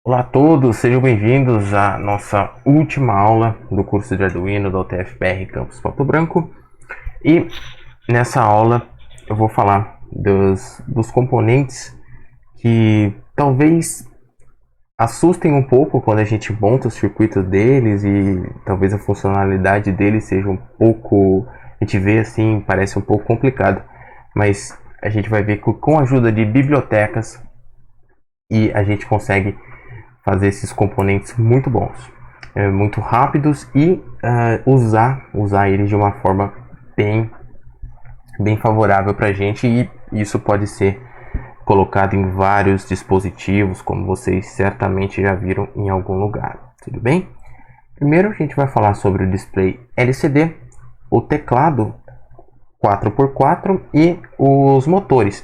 Olá a todos, sejam bem-vindos à nossa última aula do curso de Arduino da UTF-PR Campus Pato Branco. E nessa aula eu vou falar dos componentes que talvez assustem um pouco quando a gente monta o circuito deles e talvez a funcionalidade deles seja um pouco, a gente vê assim, parece um pouco complicado, mas a gente vai ver que com a ajuda de bibliotecas e a gente consegue fazer esses componentes muito bons, muito rápidos e usar eles de uma forma bem, bem favorável para a gente, e isso pode ser colocado em vários dispositivos, como vocês certamente já viram em algum lugar. Tudo bem? Primeiro a gente vai falar sobre o display LCD, o teclado 4x4 e os motores.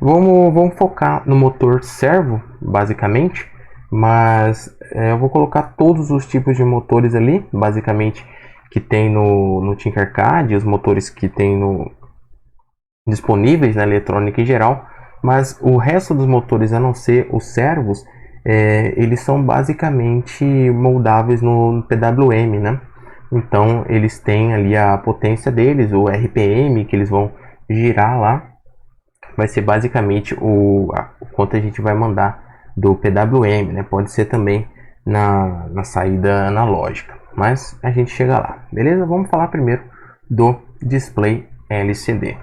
Vamos focar no motor servo, basicamente, mas eu vou colocar todos os tipos de motores ali, basicamente, que tem no Tinkercad, os motores que tem disponíveis na eletrônica em geral, mas o resto dos motores, a não ser os servos, eles são basicamente moldáveis no PWM, né? Então eles têm ali a potência deles, o RPM que eles vão girar lá, vai ser basicamente o quanto a gente vai mandar do PWM, né? Pode ser também na saída analógica, mas a gente chega lá, beleza? Vamos falar primeiro do display LCD.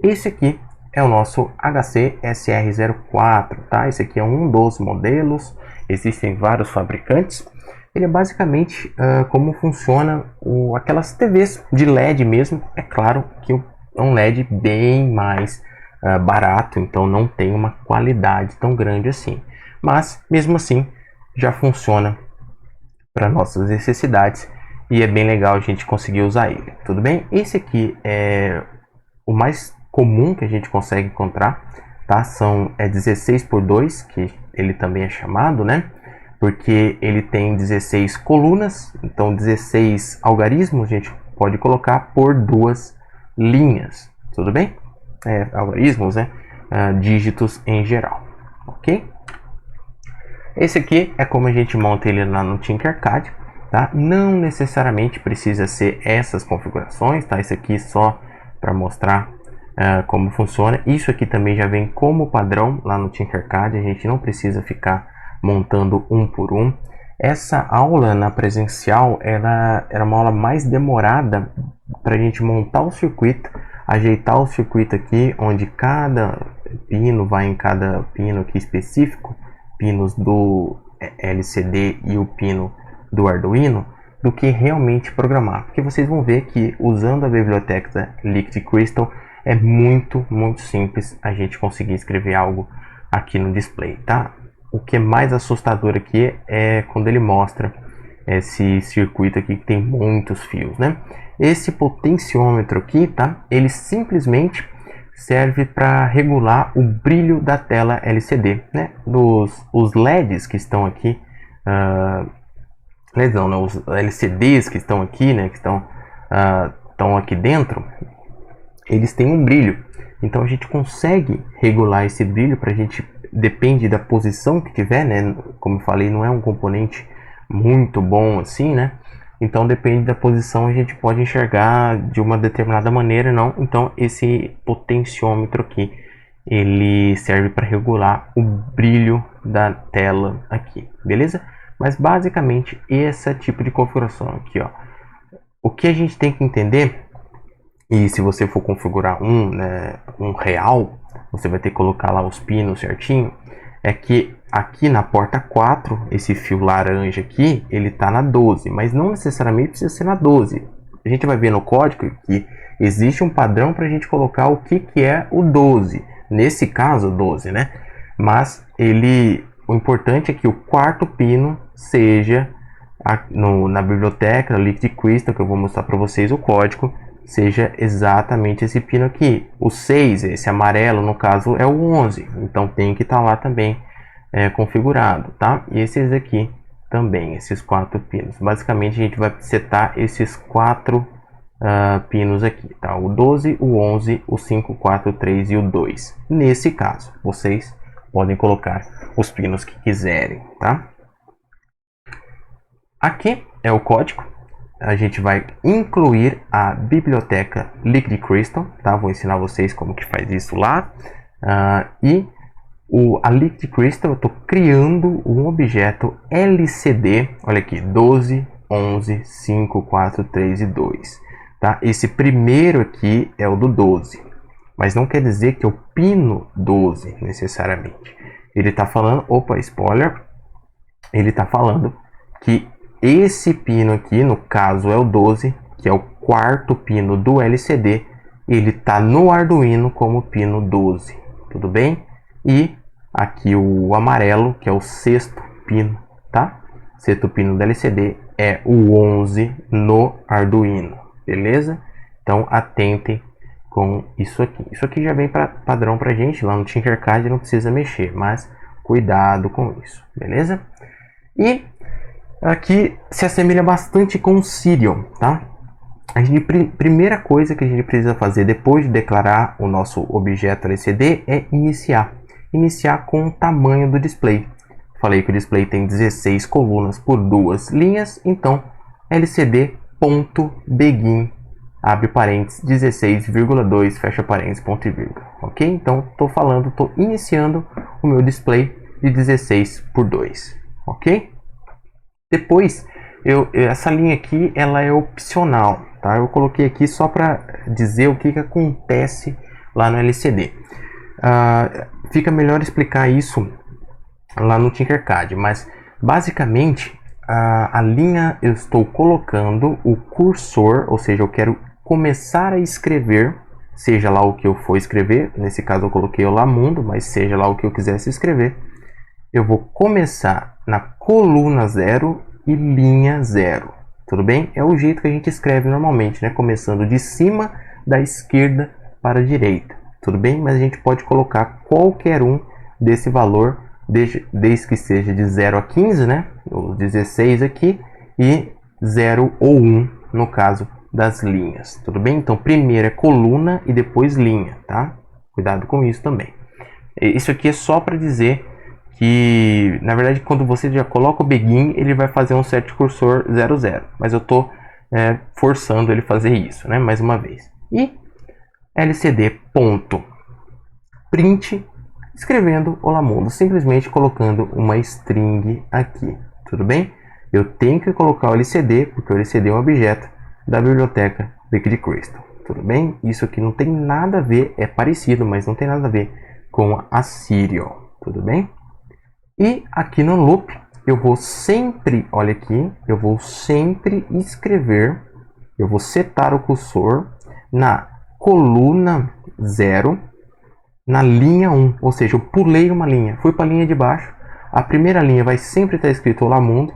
Esse aqui é o nosso HC-SR04, tá? Esse aqui é um dos modelos, existem vários fabricantes. Ele é basicamente como funciona aquelas TVs de LED mesmo. É claro que é um LED bem mais barato, então não tem uma qualidade tão grande assim. Mas mesmo assim já funciona para nossas necessidades e é bem legal a gente conseguir usar ele. Tudo bem? Esse aqui é o mais comum que a gente consegue encontrar, tá? 16x2, que ele também é chamado, né? Porque ele tem 16 colunas, então 16 algarismos a gente pode colocar por duas linhas, tudo bem? Algarismos, né? Dígitos em geral, ok? Esse aqui é como a gente monta ele lá no Tinkercad, tá? Não necessariamente precisa ser essas configurações, tá? Esse aqui só para mostrar como funciona. Isso aqui também já vem como padrão lá no Tinkercad, a gente não precisa ficar montando um por um. Essa aula na presencial era uma aula mais demorada para a gente montar o circuito, ajeitar o circuito aqui, onde cada pino vai em cada pino aqui específico, pinos do LCD e o pino do Arduino, do que realmente programar, porque vocês vão ver que usando a biblioteca Liquid Crystal é muito simples a gente conseguir escrever algo aqui no display, tá? O que é mais assustador aqui é quando ele mostra esse circuito aqui que tem muitos fios, né? Esse potenciômetro aqui, tá? Ele simplesmente serve para regular o brilho da tela LCD, né? Os LEDs que estão aqui, LEDs não, né? Os LCDs que estão aqui, né? Que estão aqui dentro, eles têm um brilho. Então a gente consegue regular esse brilho para a gente, depende da posição que tiver, né? Como eu falei, não é um componente muito bom assim, né? Então depende da posição, a gente pode enxergar de uma determinada maneira, não. Então esse potenciômetro aqui, ele serve para regular o brilho da tela aqui, beleza? Mas basicamente esse tipo de configuração aqui, ó. O que a gente tem que entender, e se você for configurar um real, você vai ter que colocar lá os pinos certinho, é que aqui na porta 4, esse fio laranja aqui, ele tá na 12, mas não necessariamente precisa ser na 12. A gente vai ver no código que existe um padrão para a gente colocar o que é o 12. Nesse caso, 12, né? Mas o importante é que o quarto pino seja na biblioteca, na Liquid Crystal, que eu vou mostrar para vocês o código, seja exatamente esse pino aqui. O 6, esse amarelo, no caso, é o 11. Então tem que estar lá também configurado, tá? E esses aqui também, esses 4 pinos. Basicamente a gente vai setar esses 4 pinos aqui, tá? O 12, o 11, o 5, 4, 3 e o 2. Nesse caso, vocês podem colocar os pinos que quiserem, tá? Aqui é o código. A gente vai incluir a biblioteca Liquid Crystal, tá? Vou ensinar vocês como que faz isso lá. A Liquid Crystal, eu estou criando um objeto LCD, olha aqui, 12, 11, 5, 4, 3 e 2. Tá? Esse primeiro aqui é o do 12, mas não quer dizer que é o pino 12 necessariamente. Ele está falando, opa, spoiler, ele está falando que esse pino aqui, no caso é o 12, que é o quarto pino do LCD, ele está no Arduino como pino 12, tudo bem? E aqui o amarelo, que é o sexto pino, tá? Sexto pino do LCD é o 11 no Arduino, beleza? Então atentem com isso aqui. Isso aqui já vem padrão pra gente, lá no Tinkercad não precisa mexer, mas cuidado com isso, beleza? E aqui se assemelha bastante com o Serial, tá? Primeira coisa que a gente precisa fazer depois de declarar o nosso objeto LCD é iniciar com o tamanho do display. Falei que o display tem 16 colunas por 2 linhas, então lcd.begin, abre parênteses, 16,2, fecha parênteses, ponto e vírgula, ok? Então estou iniciando o meu display de 16 por 2, ok? Depois, essa linha aqui, ela é opcional, tá? Eu coloquei aqui só para dizer o que acontece lá no LCD. Fica melhor explicar isso lá no Tinkercad, mas basicamente a linha eu estou colocando o cursor, ou seja, eu quero começar a escrever, seja lá o que eu for escrever, nesse caso eu coloquei o Lamundo, mas seja lá o que eu quisesse escrever, eu vou começar na coluna 0 e linha 0, tudo bem? É o jeito que a gente escreve normalmente, né? Começando de cima, da esquerda para a direita, tudo bem? Mas a gente pode colocar qualquer um desse valor, desde que seja de 0 a 15, né? Os 16 aqui, e 0 ou 1 no caso das linhas, tudo bem? Então primeiro é coluna e depois linha, tá? Cuidado com isso também. Isso aqui é só para dizer que, na verdade, quando você já coloca o begin, ele vai fazer um set cursor 00, mas eu estou forçando ele a fazer isso, né? Mais uma vez. E lcd.print, escrevendo Olá Mundo, simplesmente colocando uma string aqui, tudo bem? Eu tenho que colocar o LCD, porque o LCD é um objeto da biblioteca Liquid Crystal, tudo bem? Isso aqui não tem nada a ver, é parecido, mas não tem nada a ver com a Serial, tudo bem? E aqui no loop, eu vou sempre, olha aqui, eu vou sempre escrever, eu vou setar o cursor na coluna 0, na linha 1, ou seja, eu pulei uma linha, fui para a linha de baixo, a primeira linha vai sempre estar escrito Olá Mundo,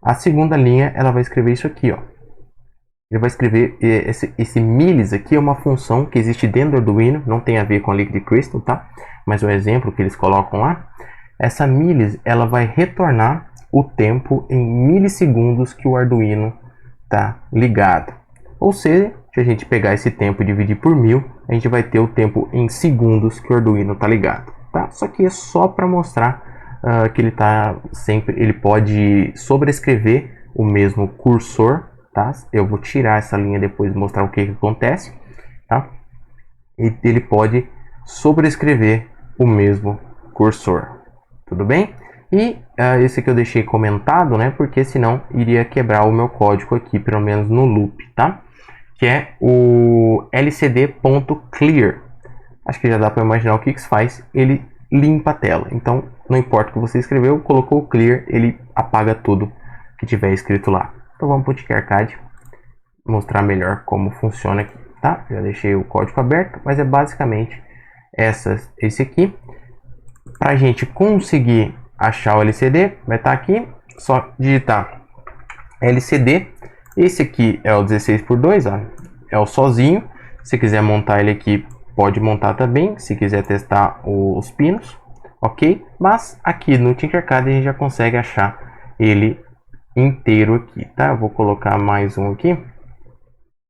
a segunda linha ela vai escrever isso aqui, ó. Ele vai escrever esse milis aqui, é uma função que existe dentro do Arduino, não tem a ver com a Liquid Crystal, tá? Mas o exemplo que eles colocam lá, essa milis ela vai retornar o tempo em milissegundos que o Arduino está ligado. Ou seja, se a gente pegar esse tempo e dividir por 1000, a gente vai ter o tempo em segundos que o Arduino está ligado, tá? Só que é só para mostrar que ele pode sobrescrever o mesmo cursor, tá? Eu vou tirar essa linha depois e mostrar o que acontece, tá? E ele pode sobrescrever o mesmo cursor, tudo bem? E esse aqui eu deixei comentado, né? Porque senão iria quebrar o meu código aqui, pelo menos no loop, tá? Que é o lcd.clear. Acho que já dá para imaginar o que isso faz. Ele limpa a tela. Então, não importa o que você escreveu, colocou o clear, ele apaga tudo que tiver escrito lá. Então vamos para o Tinkercad mostrar melhor como funciona aqui, tá? Já deixei o código aberto, mas é basicamente esse aqui. Para a gente conseguir achar o LCD, vai estar aqui, só digitar LCD. Esse aqui é o 16 por 2, ó, é o sozinho. Se quiser montar ele aqui, pode montar também, se quiser testar os pinos, ok? Mas aqui no Tinkercad a gente já consegue achar ele inteiro aqui, tá? Eu vou colocar mais um aqui,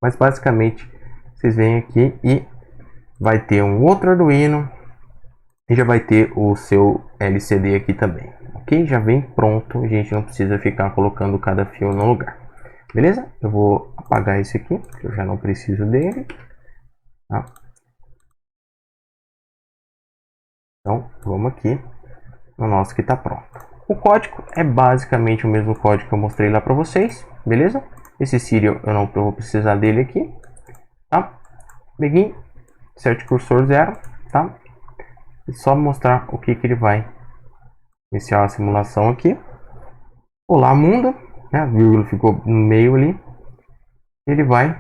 mas basicamente vocês vêm aqui e vai ter um outro Arduino E já vai ter o seu LCD aqui também, ok? Já vem pronto, a gente não precisa ficar colocando cada fio no lugar. Beleza? Eu vou apagar esse aqui, que eu já não preciso dele. Tá? Então, vamos aqui no nosso que está pronto. O código é basicamente o mesmo código que eu mostrei lá para vocês, beleza? Esse serial eu não vou precisar dele aqui, tá? Begin, set cursor 0, tá? E só mostrar o que ele vai iniciar a simulação aqui. Olá mundo, né? A vírgula ficou no meio ali. Ele vai,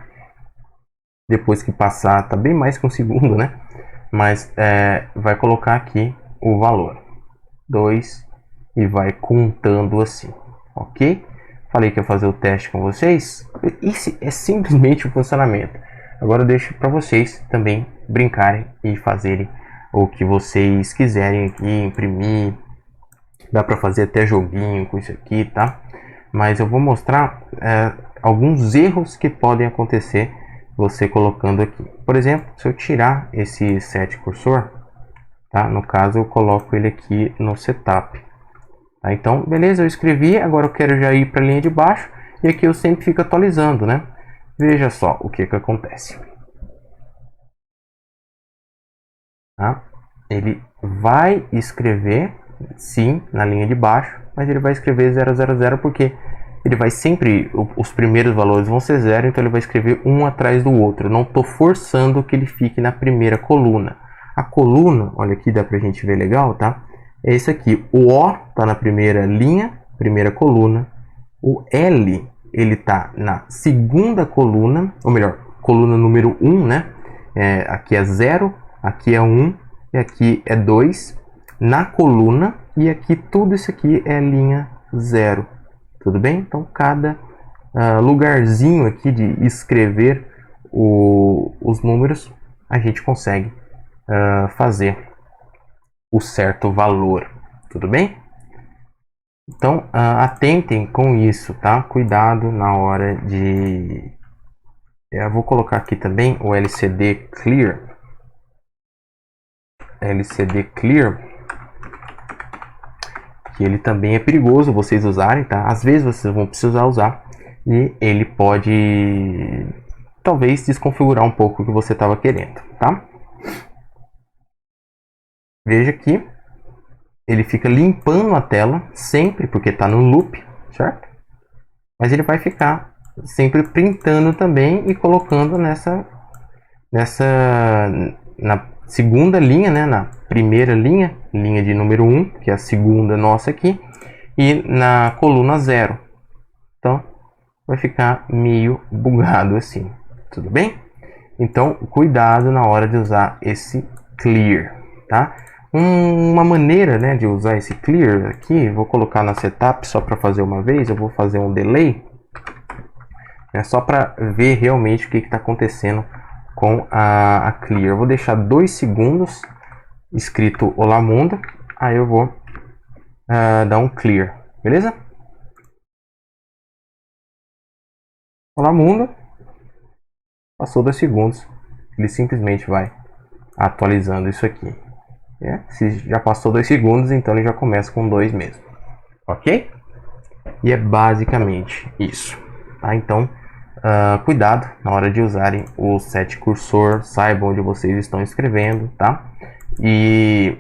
depois que passar, tá bem mais que um segundo, né? Mas vai colocar aqui o valor 2 e vai contando assim, ok? Falei que ia fazer o teste com vocês. Esse é simplesmente o funcionamento. Agora eu deixo para vocês também brincarem e fazerem o que vocês quiserem aqui, imprimir. Dá para fazer até joguinho com isso aqui, tá? Mas eu vou mostrar alguns erros que podem acontecer você colocando aqui. Por exemplo, se eu tirar esse set cursor, tá? No caso eu coloco ele aqui no setup. Tá? Então, beleza, eu escrevi, agora eu quero já ir para a linha de baixo e aqui eu sempre fico atualizando, né? Veja só o que acontece. Tá? Ele vai escrever, sim, na linha de baixo, mas ele vai escrever 000 porque ele vai sempre, os primeiros valores vão ser 0, então ele vai escrever um atrás do outro. Eu não estou forçando que ele fique na primeira coluna. A coluna, olha aqui, dá pra gente ver legal, tá? É esse aqui, o O está na primeira linha, primeira coluna. O L, ele está na segunda coluna, ou melhor, coluna número 1, né? Aqui é 0, aqui é 1 e aqui é 2 na coluna. E aqui tudo isso aqui é linha 0. Tudo bem? Então cada lugarzinho aqui de escrever os números, a gente consegue fazer o certo valor. Tudo bem? Então atentem com isso, tá? Cuidado na hora de... Eu vou colocar aqui também o LCD Clear. LCD Clear, que ele também é perigoso vocês usarem, tá? Às vezes vocês vão precisar usar e ele pode talvez desconfigurar um pouco o que você estava querendo, tá? Veja que ele fica limpando a tela sempre, porque está no loop, certo? Mas ele vai ficar sempre printando também e colocando na segunda linha, né? Na primeira linha, linha de número 1, que é a segunda nossa aqui, e na coluna 0. Então, vai ficar meio bugado assim, tudo bem? Então, cuidado na hora de usar esse clear, tá? Uma maneira, né, de usar esse clear aqui, vou colocar na setup só para fazer uma vez, eu vou fazer um delay, só para ver realmente o que está acontecendo com a clear. Eu vou deixar 2 segundos escrito Olá Mundo, aí eu vou dar um clear, beleza? Olá Mundo, passou 2 segundos, ele simplesmente vai atualizando isso aqui. Se já passou 2 segundos, então ele já começa com 2 mesmo, ok? E é basicamente isso, tá? Então cuidado na hora de usarem o set cursor, saibam onde vocês estão escrevendo, tá? E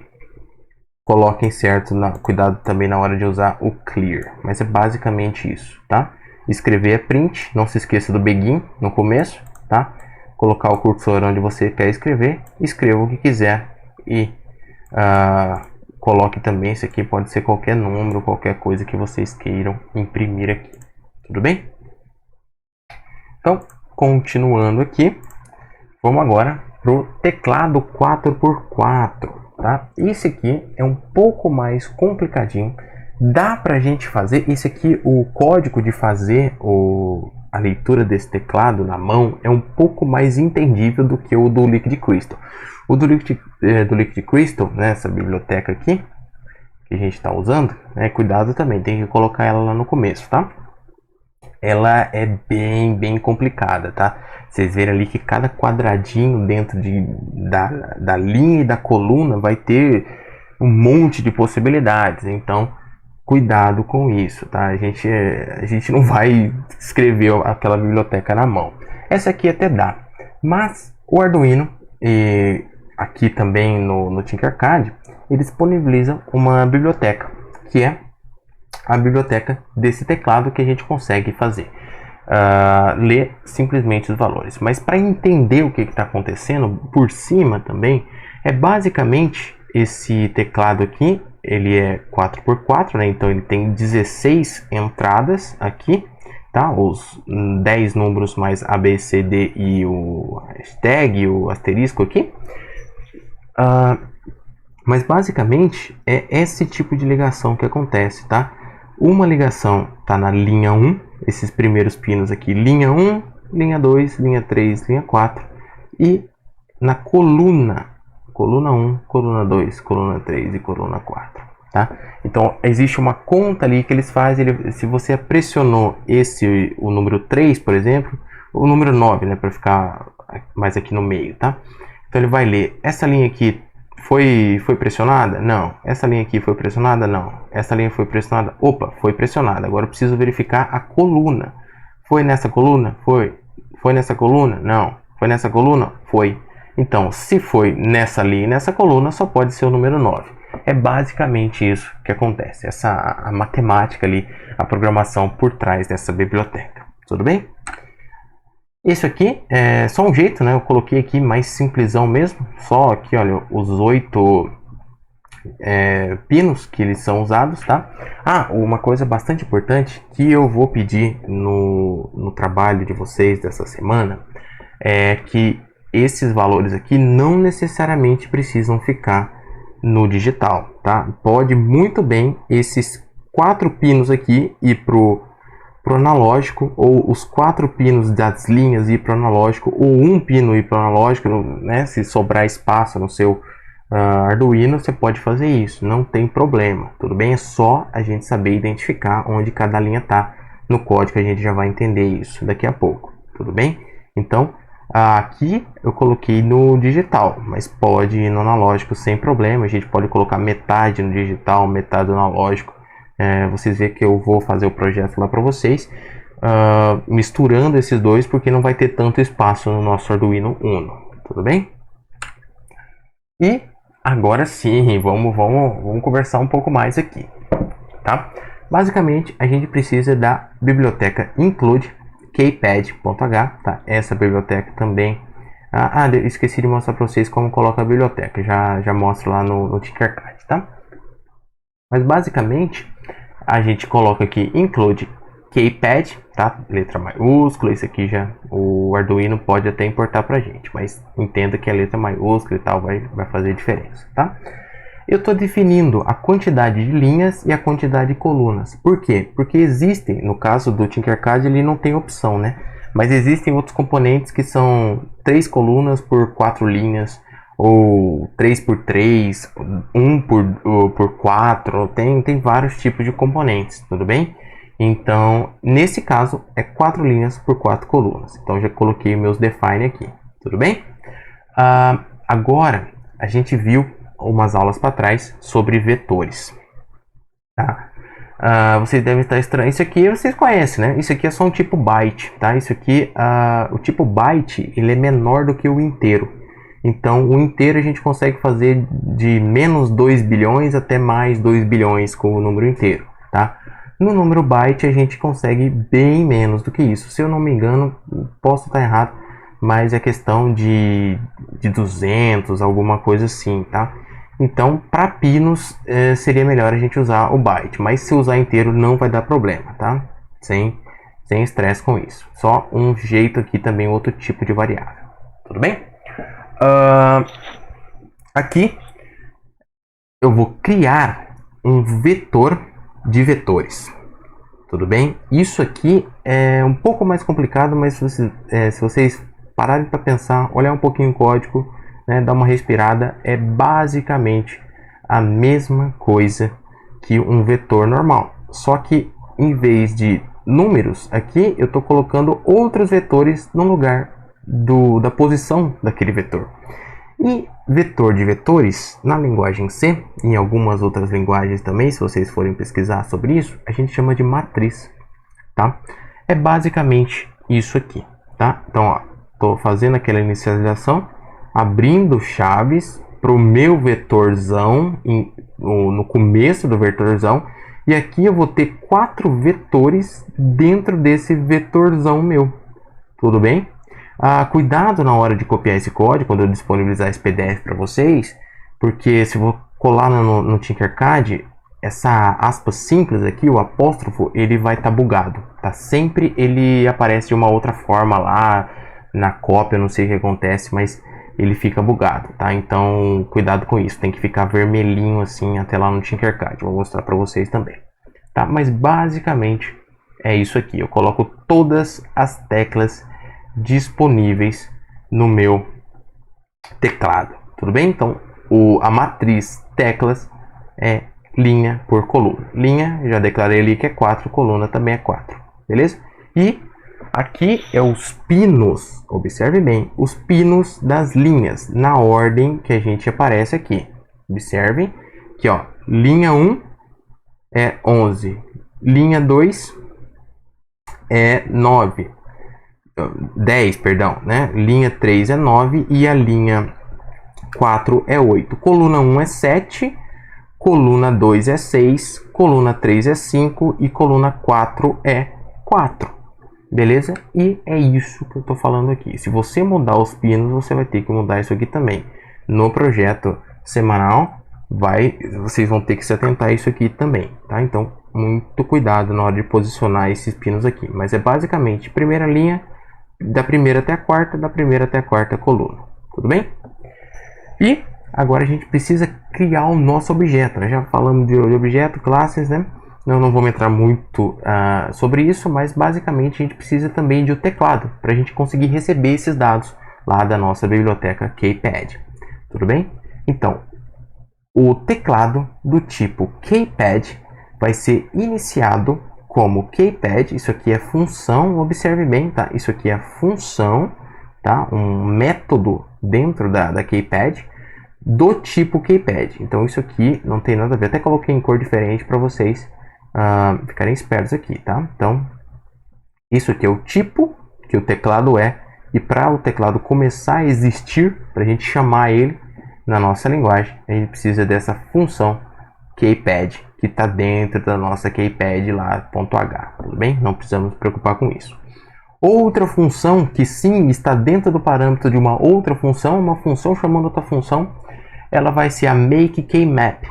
coloquem certo, cuidado também na hora de usar o clear, mas é basicamente isso, tá? Escrever é print, não se esqueça do begin no começo, tá? Colocar o cursor onde você quer escrever, escreva o que quiser e coloque também, isso aqui pode ser qualquer número, qualquer coisa que vocês queiram imprimir aqui, tudo bem? Então, continuando aqui, vamos agora para o teclado 4x4, tá? Esse aqui é um pouco mais complicadinho, dá para a gente fazer, esse aqui, o código de fazer a leitura desse teclado na mão é um pouco mais entendível do que o do Liquid Crystal. O do Liquid Crystal, né, essa biblioteca aqui, que a gente está usando, cuidado também, tem que colocar ela lá no começo, tá? ela é bem complicada, tá? Vocês verem ali que cada quadradinho dentro da linha e da coluna vai ter um monte de possibilidades, então cuidado com isso, tá? A gente não vai escrever aquela biblioteca na mão. Essa aqui até dá, mas o Arduino e aqui também no Tinkercad, ele disponibiliza uma biblioteca, que é a biblioteca desse teclado que a gente consegue fazer. Ler simplesmente os valores. Mas para entender o que está acontecendo por cima também, é basicamente esse teclado aqui, ele é 4x4, né? Então ele tem 16 entradas aqui, tá? Os 10 números mais A, B, C, D e o hashtag, o asterisco aqui. Mas basicamente é esse tipo de ligação que acontece, tá? Uma ligação está na linha 1, esses primeiros pinos aqui, linha 1, linha 2, linha 3, linha 4, e na coluna 1, coluna 2, coluna 3 e coluna 4, tá? Então existe uma conta ali que eles fazem, se você pressionou o número 3, por exemplo, o número 9, né, para ficar mais aqui no meio, tá? Então ele vai ler, essa linha aqui foi pressionada? Não. Essa linha aqui foi pressionada? Não. Essa linha foi pressionada? Opa, foi pressionada. Agora eu preciso verificar a coluna. Foi nessa coluna? Foi. Foi nessa coluna? Não. Foi nessa coluna? Foi. Então, se foi nessa linha e nessa coluna, só pode ser o número 9. É basicamente isso que acontece. A matemática ali, a programação por trás dessa biblioteca. Tudo bem? Isso aqui é só um jeito, né? Eu coloquei aqui mais simplesão mesmo. Só aqui, olha, os 8 pinos que eles são usados, tá? Uma coisa bastante importante que eu vou pedir no trabalho de vocês dessa semana é que esses valores aqui não necessariamente precisam ficar no digital, tá? Pode muito bem esses 4 pinos aqui ir pro analógico, ou os 4 pinos das linhas ir para o analógico, ou um pino ir para o analógico, né? Se sobrar espaço no seu Arduino, você pode fazer isso, não tem problema, tudo bem? É só a gente saber identificar onde cada linha está no código, a gente já vai entender isso daqui a pouco, tudo bem? Então, aqui eu coloquei no digital, mas pode ir no analógico sem problema, a gente pode colocar metade no digital, metade no analógico. Vocês veem que eu vou fazer o projeto lá para vocês, misturando esses dois, porque não vai ter tanto espaço no nosso Arduino Uno, tudo bem? E agora sim, vamos conversar um pouco mais aqui, tá? Basicamente, a gente precisa da biblioteca include kpad.h, tá? Essa biblioteca também. Esqueci de mostrar para vocês como coloca a biblioteca, já mostro lá no Tinkercad, tá? Mas basicamente a gente coloca aqui include kpad, tá? Letra maiúscula, isso aqui já o Arduino pode até importar pra gente, mas entenda que a letra maiúscula e tal vai fazer diferença, tá? Eu estou definindo a quantidade de linhas e a quantidade de colunas. Por quê? Porque existem, no caso do Tinkercad ele não tem opção, né? Mas existem outros componentes que são 3 colunas por 4 linhas, ou 3 por 3, 1 por 4, tem vários tipos de componentes, tudo bem? Então, nesse caso, é 4 linhas por 4 colunas. Então, já coloquei meus define aqui, tudo bem? Agora, a gente viu umas aulas para trás sobre vetores, tá? Vocês devem estar estranhando. Isso aqui vocês conhecem, né? Isso aqui é só um tipo byte, tá? Isso aqui, o tipo byte, ele é menor do que o inteiro. Então, o inteiro a gente consegue fazer de menos 2 bilhões até mais 2 bilhões com o número inteiro, tá? No número byte, a gente consegue bem menos do que isso. Se eu não me engano, posso estar errado, mas é questão de 200, alguma coisa assim, tá? Então, para pinos, seria melhor a gente usar o byte. Mas se usar inteiro, não vai dar problema, tá? Sem estresse com isso. Só um jeito aqui também, outro tipo de variável. Tudo bem? Aqui eu vou criar um vetor de vetores, tudo bem? Isso aqui é um pouco mais complicado, mas se vocês pararem para pensar, olhar um pouquinho o código, né, dar uma respirada, é basicamente a mesma coisa que um vetor normal, só que em vez de números, aqui eu estou colocando outros vetores no lugar da posição daquele vetor. E vetor de vetores, na linguagem C, e em algumas outras linguagens também, se vocês forem pesquisar sobre isso, a gente chama de matriz, tá? É basicamente isso aqui, tá? Então, estou fazendo aquela inicialização, abrindo chaves para o meu vetorzão, no começo do vetorzão, e aqui eu vou ter 4 vetores dentro desse vetorzão meu, tudo bem? Cuidado na hora de copiar esse código, quando eu disponibilizar esse PDF para vocês, porque se eu vou colar no Tinkercad, essa aspas simples aqui, o apóstrofo, ele vai estar bugado, tá? Sempre ele aparece de uma outra forma lá na cópia, não sei o que acontece, mas ele fica bugado, tá? Então, cuidado com isso, tem que ficar vermelhinho assim até lá no Tinkercad, vou mostrar para vocês também, tá? Mas basicamente é isso aqui, eu coloco todas as teclas disponíveis no meu teclado, tudo bem? Então, a matriz teclas é linha por coluna. Linha, já declarei ali que é 4, coluna também é 4, beleza? E aqui é os pinos, observe bem, os pinos das linhas, na ordem que a gente aparece aqui. Observem que, ó, linha 1 é 11, linha 2 é 9, 10, perdão, né? Linha 3 é 9 e a linha 4 é 8. Coluna 1 é 7, coluna 2 é 6, coluna 3 é 5 e coluna 4 é 4. Beleza? E é isso que eu estou falando aqui. Se você mudar os pinos, você vai ter que mudar isso aqui também. No projeto semanal, vocês vão ter que se atentar a isso aqui também, tá? Então, muito cuidado na hora de posicionar esses pinos aqui. Mas é basicamente primeira linha, da primeira até a quarta, da primeira até a quarta coluna. Tudo bem? E agora a gente precisa criar o nosso objeto. Nós já falamos de objeto, classes, né? Eu não vou entrar muito sobre isso, mas basicamente a gente precisa também de um teclado para a gente conseguir receber esses dados lá da nossa biblioteca KPad. Tudo bem? Então, o teclado do tipo KPad vai ser iniciado como KPad. Isso aqui é função, observe bem, tá? Isso aqui é função, tá? Um método dentro da KPad do tipo KPad. Então isso aqui não tem nada a ver. Até coloquei em cor diferente para vocês ficarem espertos aqui, tá? Então isso aqui é o tipo que o teclado é, e para o teclado começar a existir, para a gente chamar ele na nossa linguagem, a gente precisa dessa função KPad que está dentro da nossa KPad lá, .h, tudo bem? Não precisamos nos preocupar com isso. Outra função que sim está dentro do parâmetro de uma outra função, uma função chamando outra função, ela vai ser a makeKmap,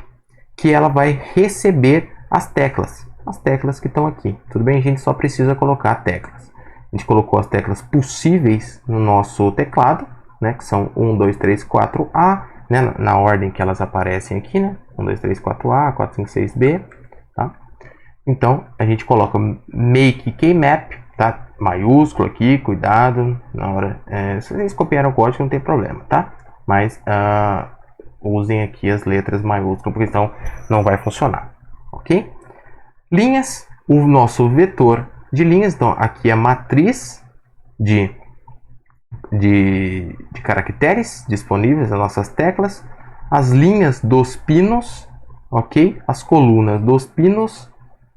que ela vai receber as teclas que estão aqui. Tudo bem? A gente só precisa colocar teclas. A gente colocou as teclas possíveis no nosso teclado, né, que são 1, 2, 3, 4A, né, na ordem que elas aparecem aqui, né? 1, 2, 3, 4A, 4, 5, 6B, tá? Então, a gente coloca makeKmap, tá? Maiúsculo aqui, cuidado na hora. Se vocês copiaram o código, não tem problema, tá? Mas usem aqui as letras maiúsculas, porque senão não vai funcionar, ok? Linhas, o nosso vetor de linhas. Então, aqui é a matriz de caracteres disponíveis nas nossas teclas, as linhas dos pinos, ok? As colunas dos pinos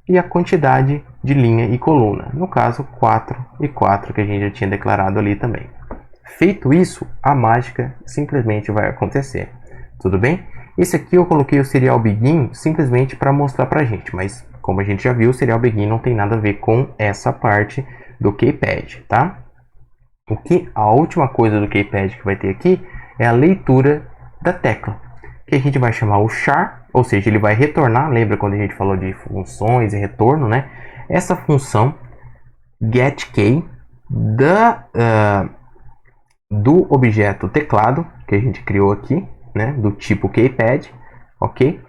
e a quantidade de linha e coluna, no caso 4 e 4 que a gente já tinha declarado ali também. Feito isso, a mágica simplesmente vai acontecer, tudo bem? Esse aqui eu coloquei o serial begin simplesmente para mostrar para a gente, mas como a gente já viu, o serial begin não tem nada a ver com essa parte do KPad, tá? A última coisa do KPad que vai ter aqui é a leitura da tecla, que a gente vai chamar o char, ou seja, ele vai retornar. Lembra quando a gente falou de funções e retorno, né? Essa função getKey do objeto teclado que a gente criou aqui, né? Do tipo KPad, ok?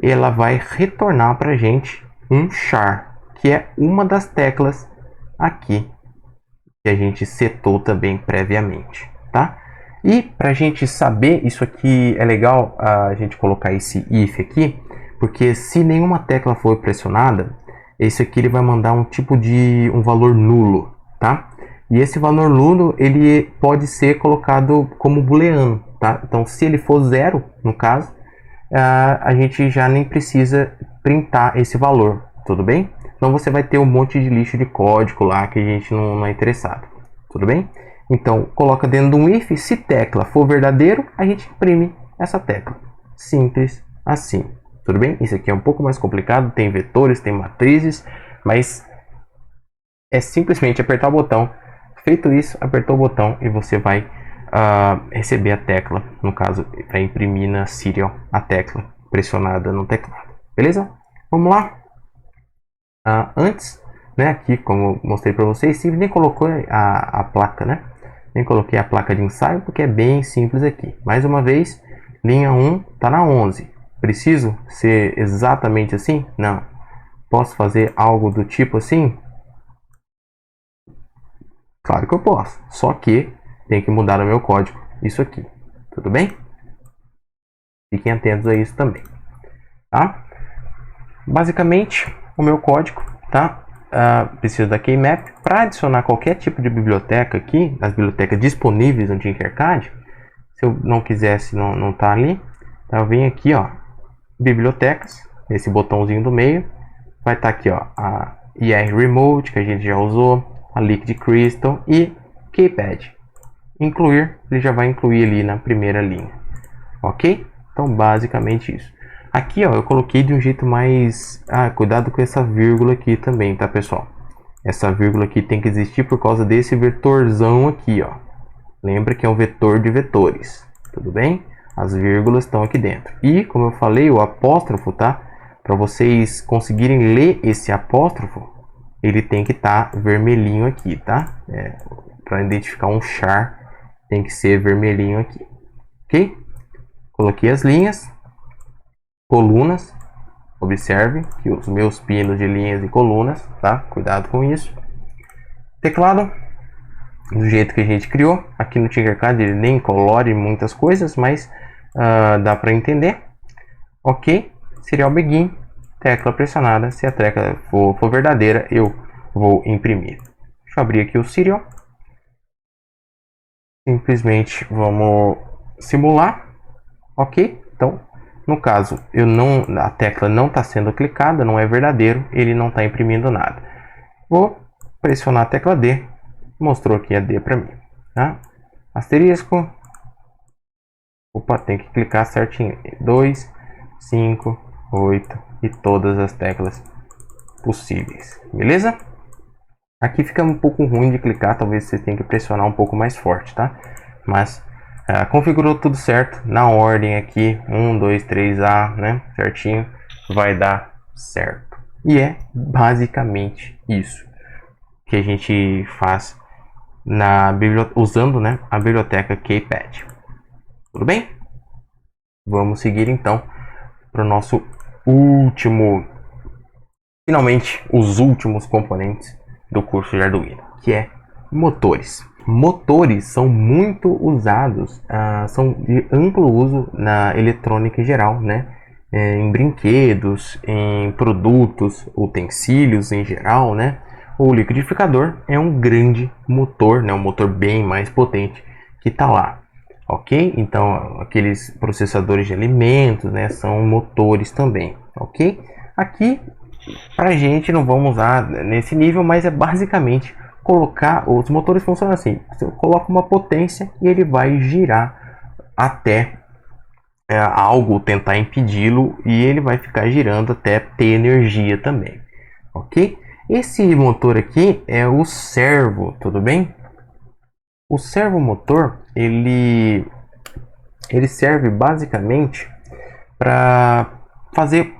Ela vai retornar para a gente um char, que é uma das teclas aqui que a gente setou também previamente, tá? E para a gente saber, isso aqui é legal a gente colocar esse if aqui, porque se nenhuma tecla for pressionada, esse aqui ele vai mandar um tipo de um valor nulo, tá? E esse valor nulo ele pode ser colocado como booleano, tá? Então se ele for 0, no caso, a gente já nem precisa printar esse valor, tudo bem? Então você vai ter um monte de lixo de código lá que a gente não é interessado, tudo bem? Então coloca dentro de um if, se tecla for verdadeiro, a gente imprime essa tecla. Simples assim, tudo bem? Isso aqui é um pouco mais complicado, tem vetores, tem matrizes, mas é simplesmente apertar o botão. Feito isso, apertou o botão e você vai receber a tecla, no caso, vai imprimir na serial a tecla pressionada no teclado, beleza? Vamos lá. Antes, né, aqui como eu mostrei para vocês, Steve nem colocou a placa, né? Nem coloquei a placa de ensaio porque é bem simples aqui. Mais uma vez, linha 1 está na 11. Preciso ser exatamente assim? Não. Posso fazer algo do tipo assim? Claro que eu posso, só que tem que mudar o meu código, isso aqui, tudo bem? Fiquem atentos a isso também, tá? Basicamente, o meu código, tá? Preciso da keymap para adicionar qualquer tipo de biblioteca aqui, as bibliotecas disponíveis no Tinkercad. Se eu não quisesse, não tá ali, então eu venho aqui, ó, bibliotecas, esse botãozinho do meio, vai estar aqui, ó, a IR Remote que a gente já usou, a Liquid Crystal e Keypad. Incluir, ele já vai incluir ali na primeira linha, ok? Então basicamente isso. Aqui ó, eu coloquei de um jeito mais... cuidado com essa vírgula aqui também, tá pessoal? Essa vírgula aqui tem que existir por causa desse vetorzão aqui, ó. Lembra que é um vetor de vetores, tudo bem? As vírgulas estão aqui dentro. E como eu falei, o apóstrofo, tá? Para vocês conseguirem ler esse apóstrofo, ele tem que estar vermelhinho aqui, tá? Para identificar um char, tem que ser vermelhinho aqui, ok? Coloquei as linhas, colunas, observe que os meus pinos de linhas e colunas, tá? Cuidado com isso. Teclado, do jeito que a gente criou, aqui no Tinkercad ele nem colore muitas coisas, mas dá para entender, ok? Serial Begin, tecla pressionada, se a tecla for verdadeira, eu vou imprimir. Deixa eu abrir aqui o serial. Simplesmente vamos simular, ok? Então, no caso, a tecla não está sendo clicada, não é verdadeiro, ele não está imprimindo nada. Vou pressionar a tecla D, mostrou aqui a D para mim, tá? Asterisco, opa, tem que clicar certinho, 2, 5, 8 e todas as teclas possíveis, beleza? Aqui fica um pouco ruim de clicar, talvez você tenha que pressionar um pouco mais forte, tá? Mas configurou tudo certo, na ordem aqui, 1, 2, 3A, né? Certinho, vai dar certo. E é basicamente isso que a gente faz usando, né, a biblioteca Keypad. Tudo bem? Vamos seguir então para o nosso último, finalmente os últimos componentes do curso de Arduino, que é motores. Motores são muito usados, são de amplo uso na eletrônica em geral, né? Em brinquedos, em produtos, utensílios em geral, né? O liquidificador é um grande motor, né? Um motor bem mais potente que está lá, ok? Então aqueles processadores de alimentos, né? São motores também, ok? Aqui pra gente não vamos usar nesse nível, mas é basicamente colocar, os motores funcionam assim, você coloca uma potência e ele vai girar até algo tentar impedi-lo e ele vai ficar girando até ter energia também, ok? Esse motor aqui é o servo, tudo bem? O servomotor ele serve basicamente para fazer,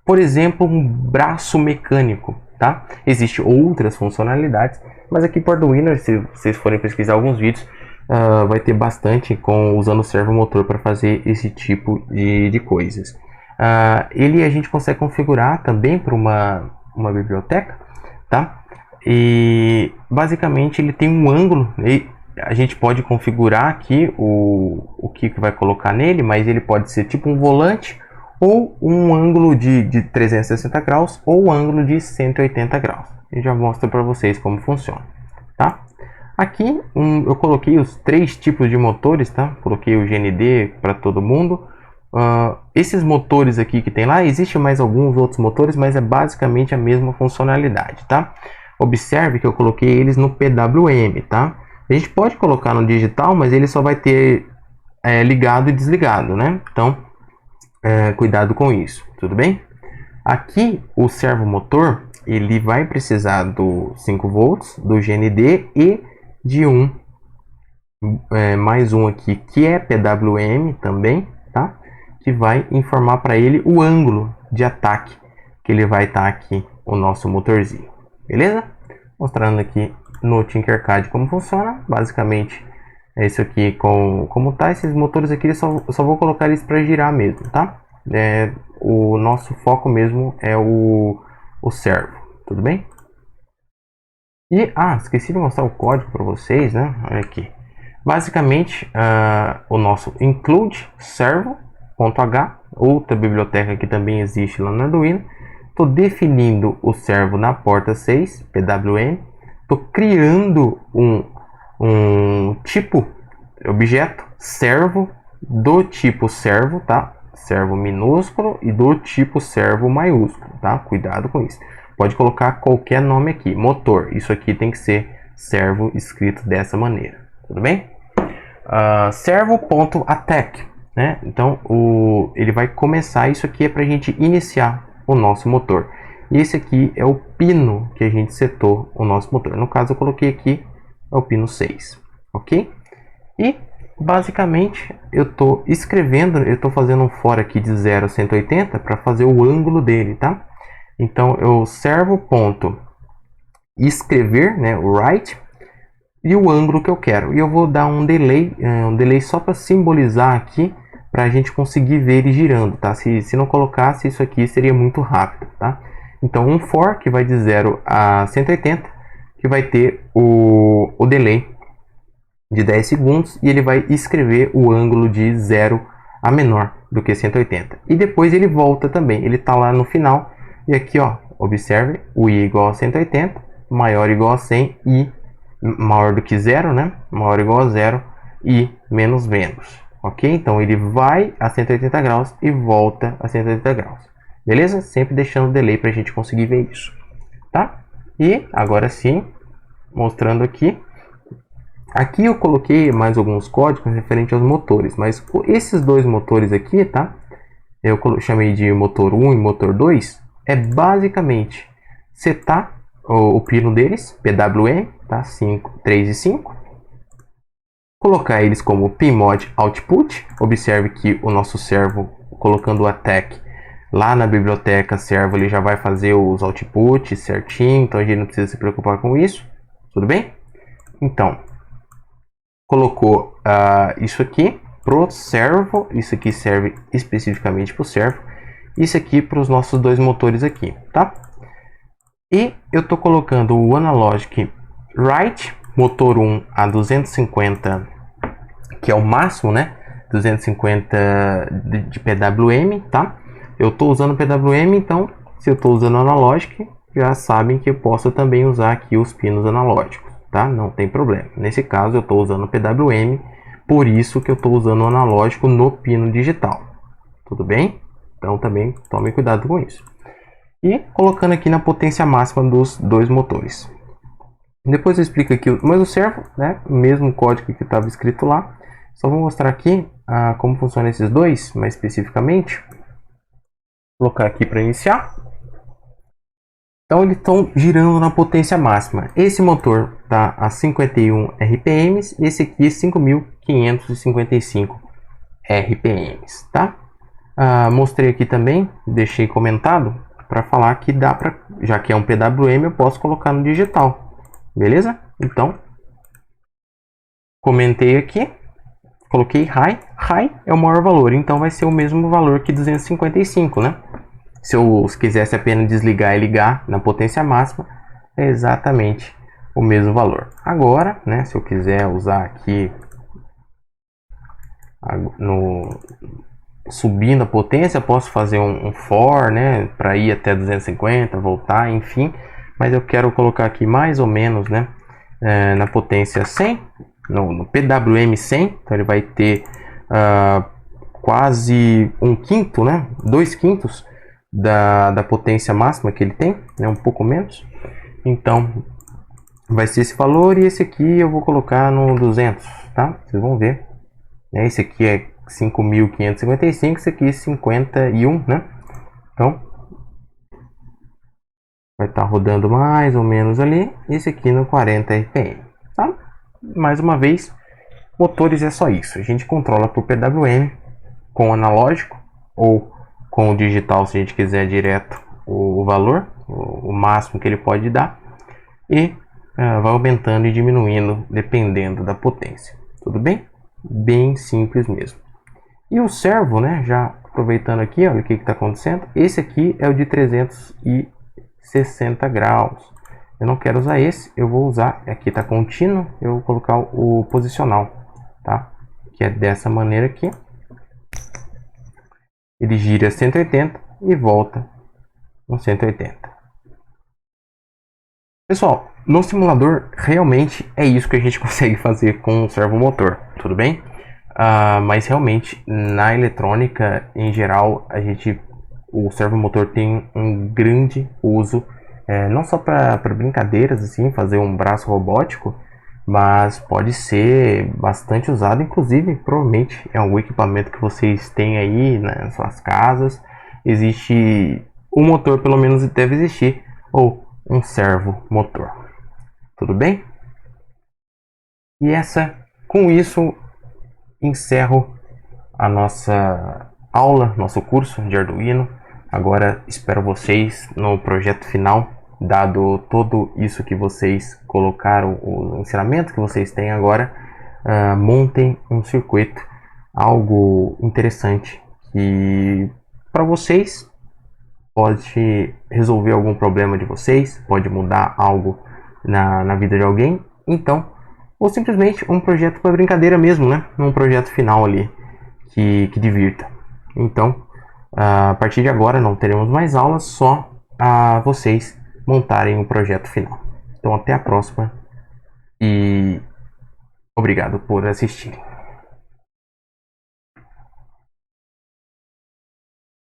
por exemplo, um braço mecânico, tá? Existem outras funcionalidades, mas aqui para o Arduino, se vocês forem pesquisar alguns vídeos, vai ter bastante usando o servomotor para fazer esse tipo de coisas. Ele a gente consegue configurar também para uma biblioteca, tá? E basicamente ele tem um ângulo, e a gente pode configurar aqui o que vai colocar nele, mas ele pode ser tipo um volante ou um ângulo de 360 graus ou ângulo de 180 graus. Eu já mostro para vocês como funciona, tá? Aqui eu coloquei os 3 tipos de motores, tá? Coloquei o GND para todo mundo. Esses motores aqui que tem lá, existe mais alguns outros motores, mas é basicamente a mesma funcionalidade, tá? Observe que eu coloquei eles no PWM, tá? A gente pode colocar no digital, mas ele só vai ter ligado e desligado, né? Então, cuidado com isso, tudo bem? Aqui o servomotor ele vai precisar do 5 volts, do GND e de mais um aqui que é PWM também, tá? Que vai informar para ele o ângulo de ataque que ele vai estar aqui, o nosso motorzinho, beleza? Mostrando aqui no Tinkercad como funciona, basicamente é isso aqui como tá. Esses motores aqui eu só vou colocar eles para girar mesmo, tá? O nosso foco mesmo é o servo, tudo bem? E esqueci de mostrar o código para vocês, né? Olha aqui. Basicamente, o nosso include servo.h, outra biblioteca que também existe lá no Arduino. Estou definindo o servo na porta 6, PWM. Estou criando um tipo, objeto, servo, do tipo servo, tá? Servo minúsculo e do tipo servo maiúsculo, tá? Cuidado com isso. Pode colocar qualquer nome aqui. Motor, isso aqui tem que ser servo escrito dessa maneira, tudo bem? Servo.attack, né? Então ele vai começar. Isso aqui é para a gente iniciar o nosso motor. E esse aqui é o pino que a gente setou o nosso motor. No caso eu coloquei aqui é o pino 6, ok? E basicamente eu estou escrevendo, eu estou fazendo um for aqui de 0 a 180 para fazer o ângulo dele, tá? Então eu servo.escrever, né, o write, e o ângulo que eu quero. E eu vou dar um delay só para simbolizar aqui, para a gente conseguir ver ele girando, tá? Se não colocasse isso aqui seria muito rápido, tá? Então um for que vai de 0 a 180, que vai ter o delay de 10 segundos, e ele vai escrever o ângulo de 0 a menor do que 180. E depois ele volta também, ele está lá no final, e aqui ó, observe, o i igual a 180, maior ou igual a 100, e maior do que 0, né? Maior ou igual a 0 e menos menos, ok? Então ele vai a 180 graus e volta a 180 graus, beleza? Sempre deixando o delay para a gente conseguir ver isso, tá? E agora sim, mostrando aqui. Aqui eu coloquei mais alguns códigos referentes aos motores, mas esses dois motores aqui, tá? Eu chamei de motor 1 e motor 2, é basicamente setar o pino deles, PWM, tá? 3 e 5. Colocar eles como PMOD Output. Observe que o nosso servo, colocando o attack lá na biblioteca servo, ele já vai fazer os outputs certinho, então a gente não precisa se preocupar com isso, tudo bem? Então, colocou isso aqui pro servo, isso aqui serve especificamente para o servo, isso aqui para os nossos dois motores aqui, tá? E eu tô colocando o Analogic Write, motor 1 a 250, que é o máximo, né? 250 de PWM, tá? Eu tô usando PWM, então se eu tô usando Analogic, já sabem que eu posso também usar aqui os pinos analógicos, tá? Não tem problema. Nesse caso eu estou usando PWM, por isso que eu estou usando o analógico no pino digital, tudo bem? Então também tome cuidado com isso. E colocando aqui na potência máxima dos dois motores. Depois eu explico aqui, mas o servo, né? O mesmo código que estava escrito lá. Só vou mostrar aqui como funciona esses dois, mais especificamente. Vou colocar aqui para iniciar. Então eles estão girando na potência máxima. Esse motor está a 51 RPMs, esse aqui 5.555 RPMs, tá? Mostrei aqui também, deixei comentado para falar que dá para, já que é um PWM, eu posso colocar no digital, beleza? Então comentei aqui, coloquei high é o maior valor, então vai ser o mesmo valor que 255, né? Se eu quisesse apenas desligar e ligar na potência máxima, é exatamente o mesmo valor. Agora, né, se eu quiser usar aqui subindo a potência, posso fazer um for, né, para ir até 250, voltar, enfim, mas eu quero colocar aqui mais ou menos, né, na potência 100, no PWM 100, então ele vai ter quase 1/5, né, 2/5 da potência máxima que ele tem, né, um pouco menos. Então vai ser esse valor, e esse aqui eu vou colocar no 200, tá? Vocês vão ver, né? Esse aqui é 5.555, esse aqui é 51, né? Então vai estar rodando mais ou menos ali, esse aqui no 40 RPM, tá? Mais uma vez, motores é só isso, a gente controla por PWM com analógico ou com o digital, se a gente quiser direto o valor, o máximo que ele pode dar, e vai aumentando e diminuindo dependendo da potência. Tudo bem? Bem simples mesmo. E o servo, né, já aproveitando aqui, olha o que está acontecendo. Esse aqui é o de 360 graus. Eu não quero usar esse, eu vou usar, aqui está contínuo, eu vou colocar o posicional, tá? Que é dessa maneira aqui. Ele gira 180 e volta com 180. Pessoal, no simulador realmente é isso que a gente consegue fazer com o servomotor, tudo bem? Mas realmente na eletrônica em geral o servomotor tem um grande uso, não só para brincadeiras assim, fazer um braço robótico, mas pode ser bastante usado, inclusive provavelmente é um equipamento que vocês têm aí nas suas casas. Existe um motor, pelo menos deve existir, ou um servo motor. Tudo bem? E com isso encerro a nossa aula, nosso curso de Arduino. Agora espero vocês no projeto final, dado tudo isso que vocês colocaram, o ensinamento que vocês têm agora, montem um circuito, algo interessante que para vocês pode resolver algum problema de vocês, pode mudar algo na vida de alguém, então, ou simplesmente um projeto para brincadeira mesmo, né? Um projeto final ali que divirta. Então, a partir de agora não teremos mais aulas, só a vocês montarem o projeto final. Então, até a próxima e obrigado por assistirem.